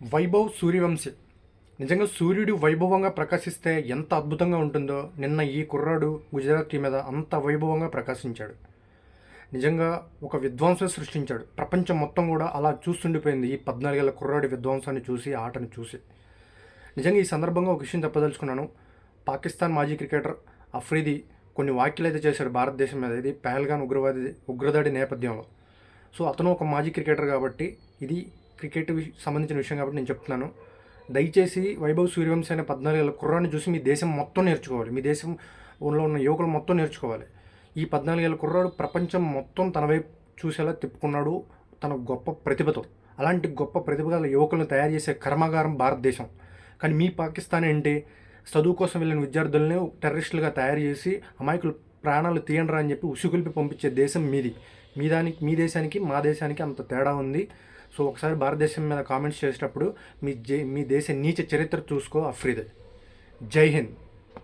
వైభవ్ సూర్యవంశి నిజంగా సూర్యుడు వైభవంగా ప్రకాశిస్తే ఎంత అద్భుతంగా ఉంటుందో నిన్న ఈ కుర్రాడు గుజరాత్ టీం మీద అంత వైభవంగా ప్రకాశించాడు. నిజంగా ఒక విధ్వంసం సృష్టించాడు. ప్రపంచం మొత్తం కూడా అలా చూస్తుండిపోయింది ఈ 14 ఏళ్ల కుర్రాడి విధ్వంసాన్ని చూసి, ఆటను చూసి. నిజంగా ఈ సందర్భంగా ఒక విషయం చెప్పదలుచుకున్నాను. పాకిస్తాన్ మాజీ క్రికెటర్ అఫ్రీది కొన్ని వ్యాఖ్యలు అయితే చేశాడు భారతదేశం మీద. ఇది పహల్గాన్ ఉగ్రదాడి నేపథ్యంలో. సో అతను ఒక మాజీ క్రికెటర్ కాబట్టి ఇది క్రికెట్ సంబంధించిన విషయం కాబట్టి నేను చెప్తున్నాను. దయచేసి వైభవ్ సూర్యవంశి అనే 14 ఏళ్ల కుర్రాన్ని చూసి మీ దేశం మొత్తం నేర్చుకోవాలి. మీ దేశంలో ఉన్న యువకులు మొత్తం నేర్చుకోవాలి. ఈ 14 ఏళ్ల కుర్రాడు ప్రపంచం మొత్తం తన వైపు చూసేలా తిప్పుకున్నాడు తన గొప్ప ప్రతిభతో. అలాంటి గొప్ప ప్రతిభ గల యువకులను తయారు చేసే కర్మాగారం భారతదేశం. కానీ మీ పాకిస్తాన్ ఏంటి, చదువు కోసం వెళ్ళిన విద్యార్థులని టెర్రరిస్టులుగా తయారు చేసి అమాయకులు ప్రాణాలు తీయండ్రా అని చెప్పి ఉసుగులిపి పంపించే దేశం మీది. మీ దేశానికి మా దేశానికి అంత తేడా ఉంది. సో ఒకసారి భారతదేశం మీద కామెంట్స్ చేసేటప్పుడు మీ దేశ నీచ చరిత్ర చూసుకో అఫ్రీదే. జై హింద్.